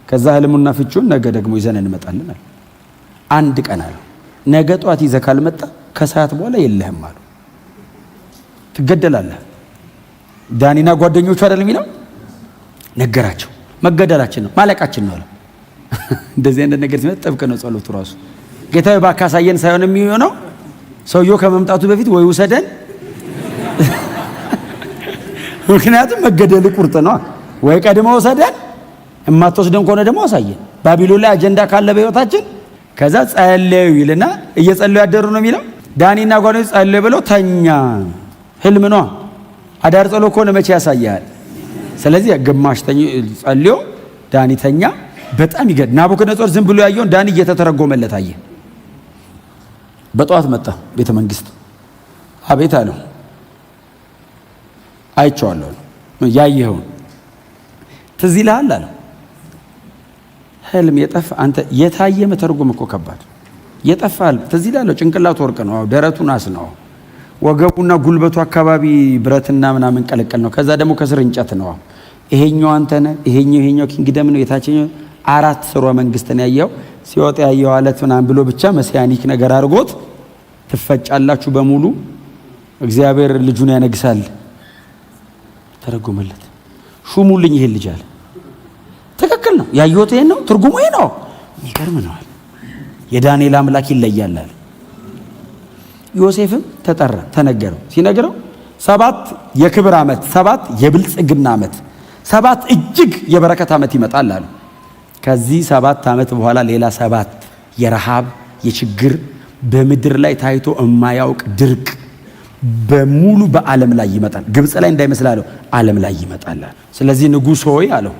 ከዛ ህልሙና ፍቹን ነገ ደግሞ ይዘን እንመጣለን አለ። አንድ ቀን አለ ነገ ጧት ይዘህ ካልመጣ ከሰዓት በኋላ የለህም አሉ። ትገደላለህ። ዳኒና ጓደኞቹ አይደል የሚለው ነገራቸው። መገደላችን ነው ማለቃችን ነው አለ። እንደዚህ አይነት ነገር ሲመጣ ጥብቅ ነው ጸሎቱ ራሱ። ጌታዬ ባካሳየን ሳይሆን የሚሆነው ሰውየው ከመምጣቱ በፊት ወይ ውሰደን፣ ምክንያቱም መገደል ቁርጥ ነው። ወይ ቀድሞ ውሰደን፣ እማትወስደን ከሆነ ደግሞ አሳየን። ባቢሎን ላይ አጀንዳ ካለ በህይወታችን ከዛ ጸለዩ ይልና እየጸለዩ ያደሩ ነው የሚለው። ዳኒና ጓደኞቹ ጸለዩ ብለው ተኛ። ህልም ነው። አዳር ጸሎ ከሆነ መቼ ያሳያል? ስለዚህ ግማሽ ጸልዮ ዳኒ ተኛ። በጣም ይገድ ናቡከደነጾር ዝም ብሎ ያየውን ዳኒ እየተተረጎመለት አየ። በጠዋት መጣ ቤተ መንግስት። አቤት አለው። አይቼዋለሁ። ያየኸውን ትዝ ይልሃል አለው። ህልም የጠፋ አንተ የታየ መተርጎም እኮ ከባድ። የጠፋል ትዝ ይልሃል። ጭንቅላቱ ወርቅ ነው፣ ደረቱ ናስ ነው፣ ወገቡና ጉልበቱ አካባቢ ብረትና ምናምን ቀለቀል ነው። ከዛ ደግሞ ከስር እንጨት ነው። ይሄኛው አንተ ነህ፣ ይሄኛው ኪንግደም ነው፣ የታችኛው 4 ስርወ መንግስትን ያየው ሲወጣ ያየው አለት ምናምን ብሎ ብቻ መሲያኒክ ነገር አድርጎት ትፈጫላችሁ በሙሉ እግዚአብሔር ልጁን ያነግሳል። ተረጎመለት። ሹሙልኝ ይሄን ልጅ አለ። ትክክል ነው ያየሁት ይሄን ነው ትርጉሙ ይሄ ነው። የሚገርም ነው። የዳንኤል አምላክ ይለያል አለ። ዮሴፍም ተጠራ ተነገረው። ሲነገረው 7 የክብር ዓመት፣ 7 የብልጽግና ዓመት፣ 7 እጅግ የበረከት ዓመት ይመጣል አለ። ከዚህ 7 ዓመት በኋላ ሌላ 7 የረሃብ የችግር በምድር ላይ ታይቶ የማያውቅ ድርቅ በሙሉ በዓለም ላይ ይመጣል። ግብጽ ላይ እንዳይመስላለው ዓለም ላይ ይመጣል። ስለዚህ ንጉሥ ሆይ አለው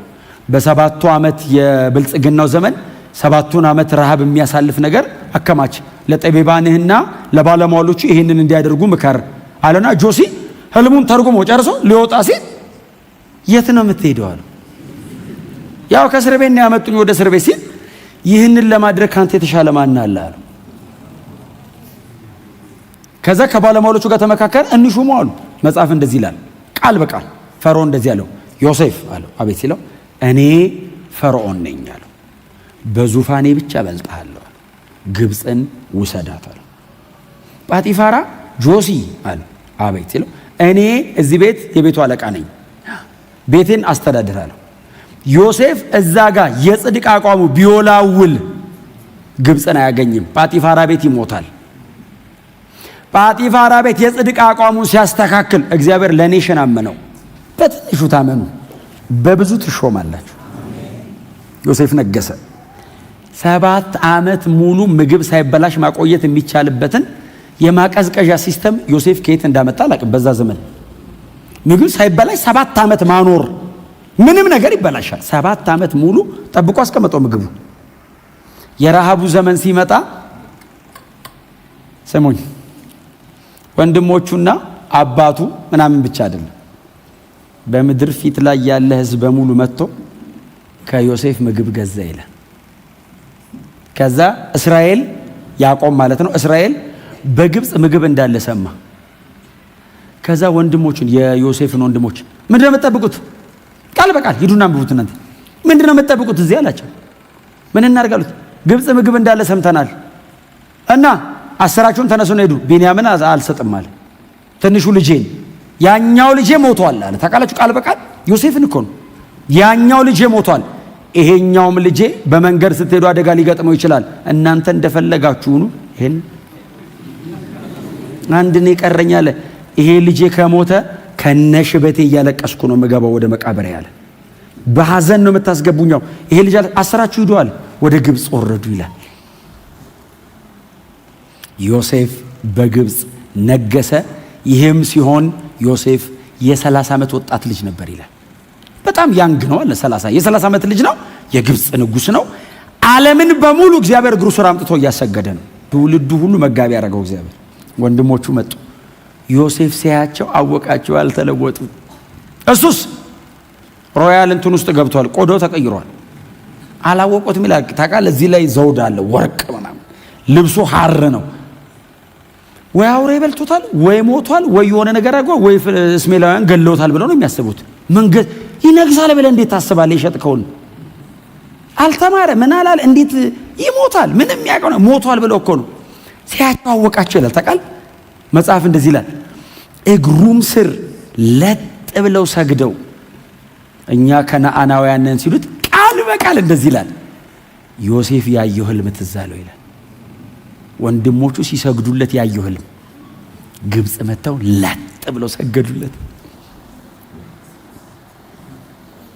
በ7ቱ ዓመት የብልጽግናው ዘመን 7ቱን ዓመት ረሃብ የሚያሳልፍ ነገር አከማች፣ ለጠቢባንህና ለባለሟሎቹ ይሄንን እንዲያደርጉ ምከር አለና ጆሲ ህልሙን ተርጉሞ ጨርሶ ሊወጣ ሲል የት ነው የምትሄደው አለው። ያው ከእስር ቤት ነው ያመጡኝ ወደ እስር ቤት ሲል ይህንን ለማድረግ ካንተ የተሻለ ማን አለ አለው። ከዛ ከባለሟሎቹ ጋር ተመካከረ። እንሹሙ አሉ። መጽሐፍ እንደዚህ ይላል ቃል በቃል ፈርዖን እንደዚህ አለው ዮሴፍ አለው። አቤት ሲለው እኔ ፈርዖን ነኝ አለው። በዙፋኔ ብቻ በልጣለሁ፣ ግብፅን ውሰዳት አለው። ጳጢፋራ ጆሲ አለ። አቤት ሲለው እኔ እዚህ ቤት የቤቱ አለቃ ነኝ፣ ቤቴን አስተዳድራለሁ። ዮሴፍ እዛ ጋር የጽድቅ አቋሙ ቢወላውል ግብፅን አያገኝም፣ ጳጢፋራ ቤት ይሞታል። ጳጢፋራ ቤት የጽድቅ አቋሙን ሲያስተካክል እግዚአብሔር ለኔሽን አመነው። በትንሹ ታመኑ በብዙ ትሾማላችሁ። ዮሴፍ ነገሰ። 7 ዓመት ሙሉ ምግብ ሳይበላሽ ማቆየት የሚቻልበትን የማቀዝቀዣ ሲስተም ዮሴፍ ከየት እንዳመጣ አላውቅም። በዛ ዘመን ምግብ ሳይበላሽ 7 ዓመት ማኖር፣ ምንም ነገር ይበላሻል። 7 ዓመት ሙሉ ጠብቆ አስቀመጠው ምግቡ። የረሃቡ ዘመን ሲመጣ ስሙኝ፣ ወንድሞቹና አባቱ ምናምን ብቻ አይደለም፣ በምድር ፊት ላይ ያለ ህዝብ በሙሉ መጥቶ ከዮሴፍ ምግብ ገዛ ይላል። ከዛ እስራኤል ያዕቆብ ማለት ነው፣ እስራኤል በግብፅ ምግብ እንዳለ ሰማ። ከዛ ወንድሞቹን የዮሴፍን ወንድሞች ምንድነው የምትጠብቁት? ቃል በቃል ሂዱና አንብቡት እናንተ። ምንድነው የምትጠብቁት እዚህ አላቸው። ምን እናርጋሉት? ግብጽ ምግብ እንዳለ ሰምተናል እና አስራችሁን ተነሱና ሄዱ። ቢንያምን አልሰጥም አለ። ትንሹ ልጄን ያኛው ልጄ ሞቷል አለ። ታውቃላችሁ ቃል በቃል ዮሴፍን እኮ ነው። ያኛው ልጄ ሞቷል፣ ይሄኛውም ልጄ በመንገድ ስትሄዱ አደጋ ሊገጥመው ይችላል። እናንተ እንደፈለጋችሁ ሁኑ። ይሄን አንድ ነው የቀረኝ አለ። ይሄ ልጄ ከሞተ ከነሽበቴ እያለቀስኩ ነው የምገባው ወደ መቃብር ያለ። በሐዘን ነው የምታስገቡኛው። ይሄ ልጅ አስራችሁ ሂዱ አለ። ወደ ግብጽ ወረዱ ይላል። ዮሴፍ በግብጽ ነገሰ። ይህም ሲሆን ዮሴፍ የ30 ዓመት ወጣት ልጅ ነበር ይላል። በጣም ያንግ ነው አለ። የ30 ዓመት ልጅ ነው። የግብጽ ንጉስ ነው። ዓለምን በሙሉ እግዚአብሔር እግሩ ስር አምጥቶ እያሰገደ ነው። ትውልዱ ሁሉ መጋቢ ያደረገው እግዚአብሔር። ወንድሞቹ መጡ። ዮሴፍ ሲያያቸው አወቃቸው፣ አልተለወጡ። እሱስ ሮያል እንትን ውስጥ ገብቷል፣ ቆዳው ተቀይሯል። አላወቁትም ይላል። ታውቃለህ እዚህ ላይ ዘውድ አለ፣ ወርቅ ምናምን፣ ልብሱ ሐር ነው። ወይ አውሬ በልቶታል፣ ወይ ሞቷል፣ ወይ የሆነ ነገር አድርጎ፣ ወይ እስማኤላውያን ገለውታል ብለው ነው የሚያስቡት። መንገድ ይነግሳል ብለህ እንዴት ታስባለህ? የሸጥከውን አልተማረ ምን አላል፣ እንዴት ይሞታል? ምንም ያውቀው ነው ሞቷል ብለው እኮ ነው። ሲያቸው አወቃቸው ይላል። ታውቃለህ መጽሐፍ እንደዚህ ይላል፣ እግሩም ስር ለጥ ብለው ሰግደው እኛ ከነዓናውያን ነን ሲሉት ቃል በቃል እንደዚህ ይላል፣ ዮሴፍ ያየው ህልም ትዝ አለው ይላል። ወንድሞቹ ሲሰግዱለት ያየው ህልም፣ ግብጽ መተው ለጥ ብለው ሰገዱለት።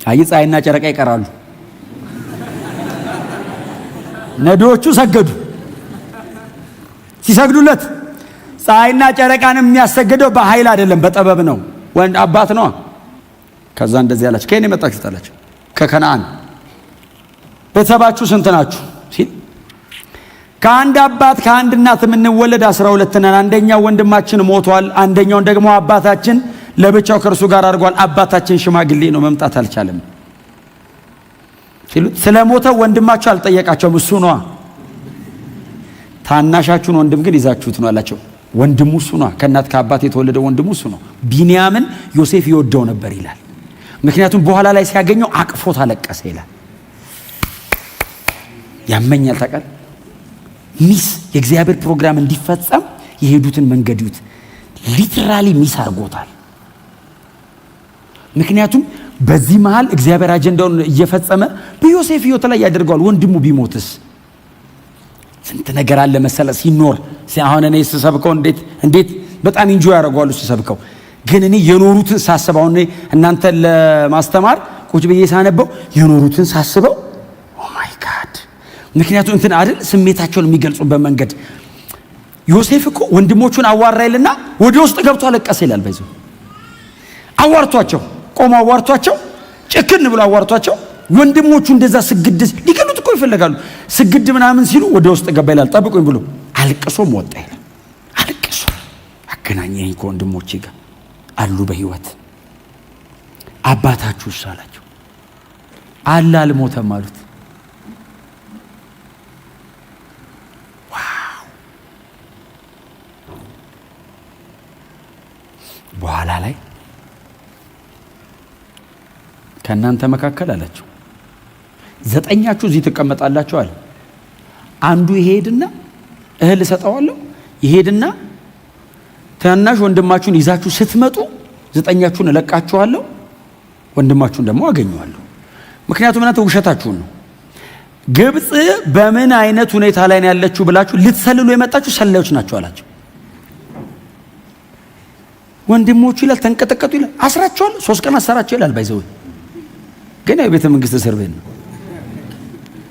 አይ ፀሐይና ጨረቃ ይቀራሉ፣ ነዶቹ ሰገዱ። ሲሰግዱለት ፀሐይና ጨረቃን የሚያሰግደው በኃይል አይደለም በጥበብ ነው። ወንድ አባት ነው። ከዛ እንደዚህ ያላችሁ ከኔ መጣችሁ ታላችሁ ከከነዓን ቤተሰባችሁ ስንት ናችሁ ሲል ከአንድ አባት ከአንድ እናት የምንወለድ 12 ነን። አንደኛው ወንድማችን ሞቷል፣ አንደኛውን ደግሞ አባታችን ለብቻው ከእርሱ ጋር አድርጓል። አባታችን ሽማግሌ ነው፣ መምጣት አልቻለም ሲሉት ስለሞተው ወንድማችሁ አልጠየቃቸውም፣ እሱ ነው። ታናሻችሁን ወንድም ግን ይዛችሁት ነው አላቸው። ወንድሙ እሱ ነው፣ ከእናት ከአባት የተወለደ ወንድሙ እሱ ነው። ቢንያምን ዮሴፍ ይወደው ነበር ይላል። ምክንያቱም በኋላ ላይ ሲያገኘው አቅፎት አለቀሰ ይላል። ያመኛል ታውቃለህ። ሚስ የእግዚአብሔር ፕሮግራም እንዲፈጸም የሄዱትን መንገድ ይዩት። ሊትራሊ ሚስ አድርጎታል። ምክንያቱም በዚህ መሃል እግዚአብሔር አጀንዳውን እየፈጸመ በዮሴፍ ሕይወት ላይ ያደርገዋል። ወንድሙ ቢሞትስ ስንት ነገር አለ መሰለ ሲኖር። አሁን እኔ ስሰብከው እንዴት በጣም ኢንጆይ ያደርገዋል ስሰብከው። ግን እኔ የኖሩትን ሳስበው አሁን እናንተ ለማስተማር ቁጭ ብዬ ሳነበው የኖሩትን ሳስበው ኦ ማይ ጋድ። ምክንያቱም እንትን አይደል ስሜታቸውን የሚገልጹበት መንገድ። ዮሴፍ እኮ ወንድሞቹን አዋራይልና ወደ ውስጥ ገብቶ አለቀሰ ይላል። በዚህ አዋርቷቸው ቆሞ አዋርቷቸው ጭክን ብሎ አዋርቷቸው ወንድሞቹ እንደዛ ስግድ ሊገሉት እኮ ይፈልጋሉ። ስግድ ምናምን ሲሉ ወደ ውስጥ ገባ ይላል። ጠብቁኝ ብሎ አልቅሶም ወጣ ይላል። አልቅሶ አገናኘኝ ከወንድሞቼ ጋር አሉ በህይወት። አባታችሁ አላቸው። አለ አልሞተም አሉት። ዋው! በኋላ ላይ ከእናንተ መካከል አላቸው 9 እዚህ ትቀመጣላችሁ አለ። አንዱ ይሄድና እህል እሰጠዋለሁ፣ ይሄድና ታናሽ ወንድማችሁን ይዛችሁ ስትመጡ 9 እለቃችኋለሁ፣ ወንድማችሁን ደግሞ አገኘዋለሁ። ምክንያቱም እናንተ ውሸታችሁን ነው። ግብጽ በምን አይነት ሁኔታ ላይ ነው ያለችው ብላችሁ ልትሰልሉ የመጣችሁ ሰላዮች ናችሁ አላቸው። ወንድሞቹ ይላል ተንቀጠቀጡ ይላል። አስራቸዋለሁ፣ 3 ቀን አሰራቸው ይላል። ባይዘው ግን የቤተ መንግስት እስር ቤት ነው።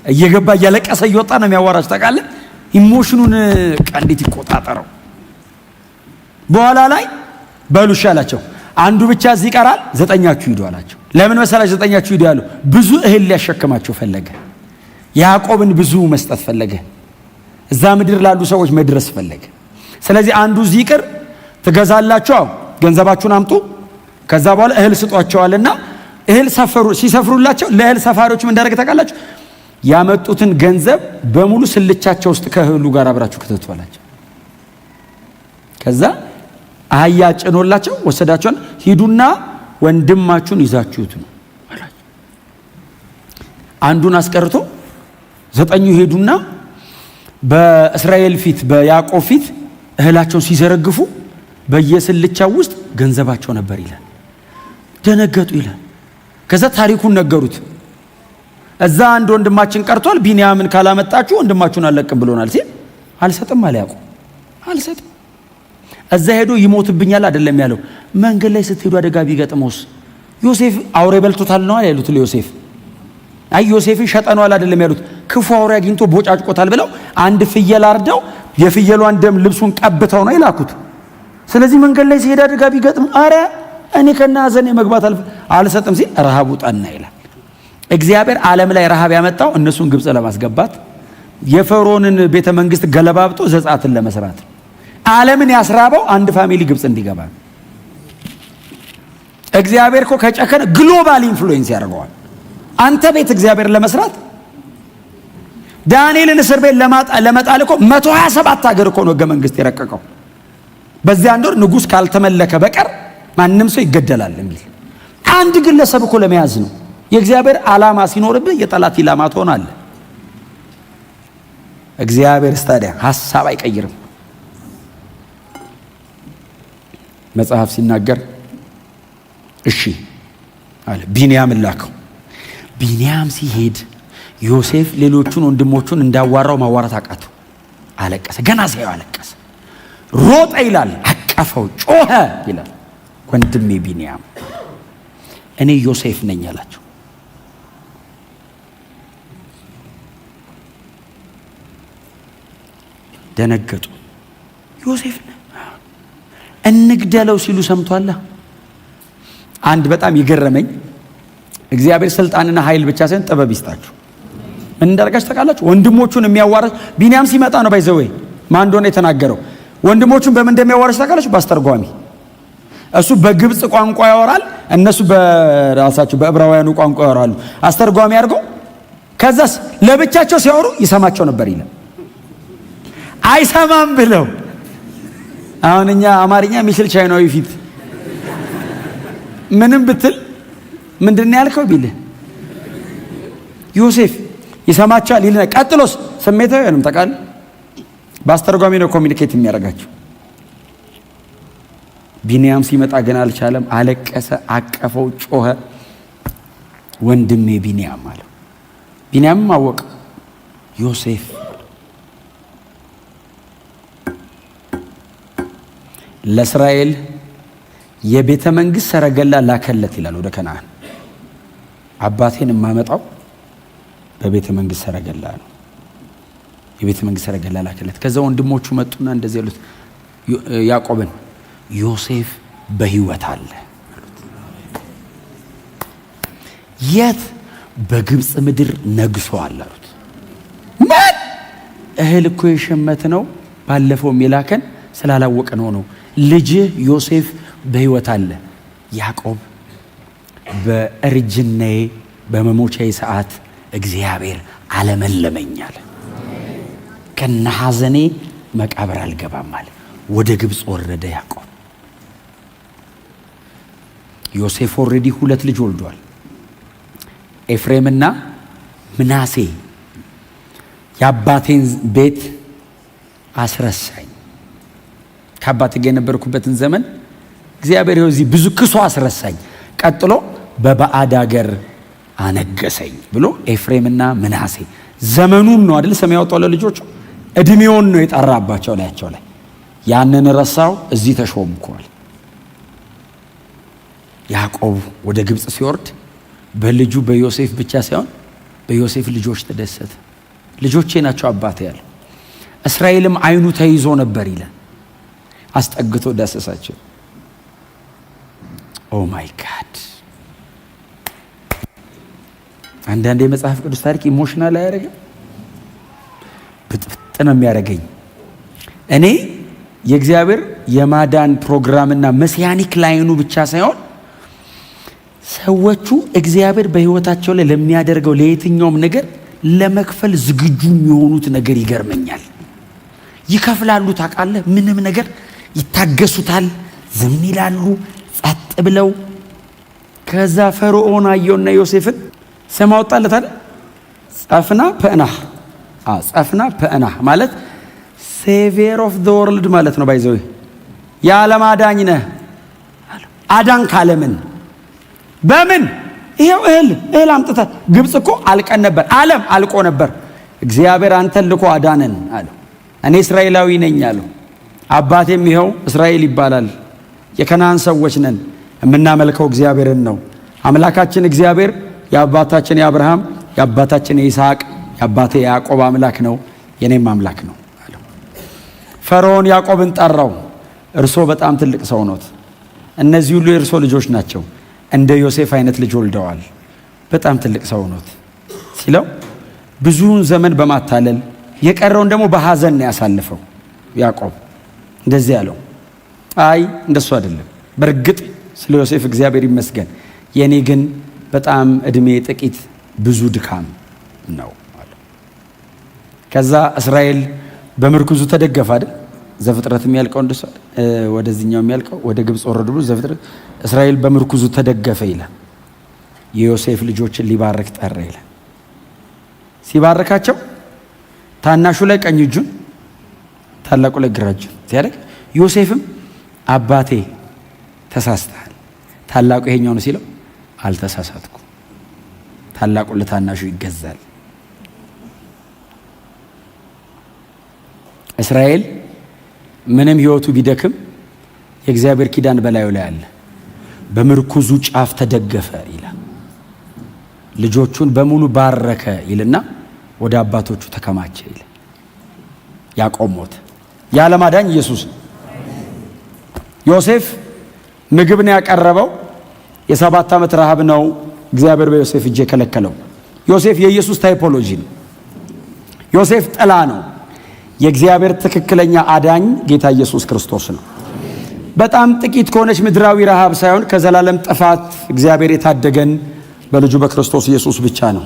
እየገባ እያለቀሰ እየወጣ ነው የሚያዋራችሁ። ታውቃለህ ኢሞሽኑን እንዴት ይቆጣጠረው። በኋላ ላይ በሉሽ አላቸው። አንዱ ብቻ እዚህ ይቀራል፣ 9 ሂዱ አላቸው። ለምን መሰላችሁ 9 ሂዱ ያሉ? ብዙ እህል ሊያሸክማቸው ፈለገ። ያዕቆብን ብዙ መስጠት ፈለገ። እዛ ምድር ላሉ ሰዎች መድረስ ፈለገ። ስለዚህ አንዱ እዚህ ይቅር፣ ትገዛላችሁ፣ ገንዘባችሁን አምጡ፣ ከዛ በኋላ እህል ስጧቸዋልና እህል ሲሰፍሩላቸው ለእህል ሰፋሪዎች ምን እንዳደረገ ታውቃላችሁ? ያመጡትን ገንዘብ በሙሉ ስልቻቸው ውስጥ ከእህሉ ጋር አብራችሁ ከተቷላችሁ። ከዛ አህያ ጭኖላቸው ወሰዳቸውን። ሂዱና ወንድማችሁን ይዛችሁት ነው አላቸው። አንዱን አስቀርቶ 9 ሄዱና በእስራኤል ፊት በያዕቆብ ፊት እህላቸውን ሲዘረግፉ በየስልቻው ውስጥ ገንዘባቸው ነበር ይላል። ደነገጡ ይላል። ከዛ ታሪኩን ነገሩት። እዛ አንድ ወንድማችን ቀርቷል፣ ቢንያምን ካላመጣችሁ ወንድማችሁን አለቅም ብሎናል ሲል አልሰጥም አለ ያዕቆብ። አልሰጥም። እዛ ሄዶ ይሞትብኛል አይደለም ያለው። መንገድ ላይ ስትሄዱ አደጋ ቢገጥመውስ? ዮሴፍ አውሬ በልቶታል ነው ያሉት ለዮሴፍ። አይ ዮሴፍን ሸጠነዋል አይደለም ያሉት። ክፉ አውሬ አግኝቶ ቦጫጭቆታል ብለው አንድ ፍየል አርደው የፍየሏን ደም ልብሱን ቀብተው ነው ይላኩት። ስለዚህ መንገድ ላይ ሲሄድ አደጋ ቢገጥም አረ እኔ ከና ሐዘኔ መግባት አልሰጥም ሲል ረሃቡ ጠና ይላል። እግዚአብሔር ዓለም ላይ ረሃብ ያመጣው እነሱን ግብጽ ለማስገባት የፈርዖንን ቤተ መንግስት ገለባብጦ ዘጻትን ለመስራት ዓለምን ያስራበው አንድ ፋሚሊ ግብጽ እንዲገባ። እግዚአብሔር እኮ ከጨከነ ግሎባል ኢንፍሉዌንስ ያደርገዋል። አንተ ቤት እግዚአብሔር ለመስራት ዳንኤልን እስር ቤት ለመጣል እኮ 127 ሀገር እኮ ነው ሕገ መንግስት የረቀቀው። በዚያ አንድ ወር ንጉስ ካልተመለከ በቀር ማንም ሰው ይገደላል የሚል አንድ ግለሰብ እኮ ለመያዝ ነው። የእግዚአብሔር ዓላማ ሲኖርብህ የጠላት ኢላማ ትሆናለህ። እግዚአብሔር ታዲያ ሐሳብ አይቀይርም። መጽሐፍ ሲናገር እሺ አለ፣ ቢንያምን ላከው። ቢንያም ሲሄድ ዮሴፍ ሌሎቹን ወንድሞቹን እንዳዋራው ማዋራት አቃተው። አለቀሰ። ገና ሲያየው አለቀሰ። ሮጠ ይላል፣ አቀፈው፣ ጮኸ ይላል። ወንድሜ ቢንያም እኔ ዮሴፍ ነኝ አላቸው። ደነገጡ። ዮሴፍ ነህ እንግደለው ሲሉ ሰምቷል። አንድ በጣም ይገረመኝ እግዚአብሔር ስልጣንና ኃይል ብቻ ሳይሆን ጥበብ ይስጣችሁ። ምን እንዳደረጋችሁ ታውቃላችሁ? ወንድሞቹን የሚያዋርስ ቢንያም ሲመጣ ነው ባይዘወይ ማን እንደሆነ የተናገረው። ወንድሞቹን በምን እንደሚያዋርስ ታውቃላችሁ? በአስተርጓሚ። እሱ በግብጽ ቋንቋ ያወራል፣ እነሱ በራሳቸው በዕብራውያኑ ቋንቋ ያወራሉ። አስተርጓሚ አድርገው ከዛስ ለብቻቸው ሲያወሩ ይሰማቸው ነበር ይላል። አይሰማም ብለው አሁን እኛ አማርኛ የሚችል ቻይናዊ ፊት ምንም ብትል ምንድን ነው ያልከው ቢልህ ዮሴፍ ይሰማቻል ይልና ቀጥሎስ ስሜታዊ ነው ተቃል በአስተርጓሚ ነው ኮሚኒኬት የሚያደርጋቸው። ቢንያም ሲመጣ ግን አልቻለም። አለቀሰ፣ አቀፈው፣ ጮኸ። ወንድሜ ቢንያም አለው። ቢንያምም አወቀ ዮሴፍ ለእስራኤል የቤተ መንግስት ሰረገላ ላከለት ይላል ወደ ከነዓን። አባቴን የማመጣው በቤተ መንግስት ሰረገላ ነው። የቤተ መንግስት ሰረገላ ላከለት። ከዛ ወንድሞቹ መጡና እንደዚህ ያሉት ያዕቆብን ዮሴፍ በህይወት አለ። የት? በግብጽ ምድር ነግሷል አሉት። ምን? እህል እኮ የሸመት ነው ባለፈው የላከን ስላላወቀ ነው። ልጅህ ዮሴፍ በህይወት አለ። ያዕቆብ በእርጅናዬ በመሞቻዬ ሰዓት እግዚአብሔር አለመለመኝ አለ። ከነ ሐዘኔ መቃብር አልገባም አለ። ወደ ግብጽ ወረደ ያዕቆብ። ዮሴፍ ኦልሬዲ 2 ልጅ ወልዷል፣ ኤፍሬምና ምናሴ። የአባቴን ቤት አስረሳኝ። ከአባቴ ጋር የነበርኩበትን ዘመን እግዚአብሔር እዚህ ብዙ ክሶ አስረሳኝ። ቀጥሎ በባዕድ አገር አነገሰኝ ብሎ ኤፍሬምና ምናሴ ዘመኑን ነው አይደል ስም ያወጣው ለልጆቹ፣ እድሜውን ነው የጠራባቸው ላያቸው ላይ። ያንን ረሳው፣ እዚህ ተሾምኳል። ያዕቆብ ወደ ግብጽ ሲወርድ በልጁ በዮሴፍ ብቻ ሳይሆን በዮሴፍ ልጆች ተደሰተ። ልጆቼ ናቸው አባቴ ያለ። እስራኤልም አይኑ ተይዞ ነበር ይላል። አስጠግቶ ዳሰሳቸው። ኦ ማይ ጋድ! አንዳንድ የመጽሐፍ ቅዱስ ታሪክ ኢሞሽናል አያደርግም? ብጥብጥ ነው የሚያደርገኝ። እኔ የእግዚአብሔር የማዳን ፕሮግራምና መሲያኒክ ላይኑ ብቻ ሳይሆን ሰዎቹ እግዚአብሔር በህይወታቸው ላይ ለሚያደርገው ለየትኛውም ነገር ለመክፈል ዝግጁ የሚሆኑት ነገር ይገርመኛል። ይከፍላሉ። ታውቃለህ? ምንም ነገር ይታገሱታል፣ ዝም ይላሉ ጸጥ ብለው። ከዛ ፈርዖን አየውና ዮሴፍን ስም አወጣለት አይደል? ጸፍና ፐዕናህ። ጸፍና ፐዕናህ ማለት ሴቪየር ኦፍ ዘ ወርልድ ማለት ነው። ባይዘው የዓለም አዳኝ ነህ አዳን ካለምን በምን ይሄው እህል አምጥተህ ግብጽ እኮ አልቀን ነበር፣ ዓለም አልቆ ነበር። እግዚአብሔር አንተን ልኮ አዳነን አለው። እኔ እስራኤላዊ ነኝ አለው። አባቴም ይሄው እስራኤል ይባላል። የከናን ሰዎች ነን፣ የምናመልከው እግዚአብሔርን ነው። አምላካችን እግዚአብሔር የአባታችን የአብርሃም የአባታችን የይስሐቅ የአባቴ የያዕቆብ አምላክ ነው፣ የኔም አምላክ ነው አለው። ፈርዖን ያዕቆብን ጠራው። እርሶ በጣም ትልቅ ሰው ኖት፣ እነዚህ ሁሉ የእርሶ ልጆች ናቸው፣ እንደ ዮሴፍ አይነት ልጅ ወልደዋል፣ በጣም ትልቅ ሰው ኖት ሲለው ብዙውን ዘመን በማታለል የቀረውን ደግሞ በሐዘን ነው ያሳለፈው ያዕቆብ። እንደዚህ ያለው አይ እንደሱ አይደለም፣ በእርግጥ ስለ ዮሴፍ እግዚአብሔር ይመስገን፣ የኔ ግን በጣም እድሜ ጥቂት ብዙ ድካም ነው አለው። ከዛ እስራኤል በምርኩዙ ተደገፈ አይደል? ዘፍጥረት የሚያልቀው እንደሱ ወደዚህኛው የሚያልቀው ወደ ግብጽ ወረዱ ብሎ ዘፍጥረት እስራኤል በምርኩዙ ተደገፈ ይላል። የዮሴፍ ልጆችን ሊባርክ ጠራ ይላል። ሲባርካቸው ታናሹ ላይ ቀኝ እጁን ታላቁ ላይ ግራ እጁን ሲያደርግ ዮሴፍም አባቴ ተሳስተሃል፣ ታላቁ ይሄኛው ነው ሲለው አልተሳሳትኩ፣ ታላቁ ለታናሹ ይገዛል። እስራኤል ምንም ህይወቱ ቢደክም የእግዚአብሔር ኪዳን በላዩ ላይ አለ። በምርኩዙ ጫፍ ተደገፈ ይላል። ልጆቹን በሙሉ ባረከ ይልና ወደ አባቶቹ ተከማቸ ይላል። ያዕቆብ ሞተ። የዓለም አዳኝ ኢየሱስ ነው። ዮሴፍ ምግብ ነው ያቀረበው። የ7 ዓመት ረሃብ ነው እግዚአብሔር በዮሴፍ እጅ የከለከለው። ዮሴፍ የኢየሱስ ታይፖሎጂ ነው። ዮሴፍ ጥላ ነው። የእግዚአብሔር ትክክለኛ አዳኝ ጌታ ኢየሱስ ክርስቶስ ነው። በጣም ጥቂት ከሆነች ምድራዊ ረሃብ ሳይሆን ከዘላለም ጥፋት እግዚአብሔር የታደገን በልጁ በክርስቶስ ኢየሱስ ብቻ ነው።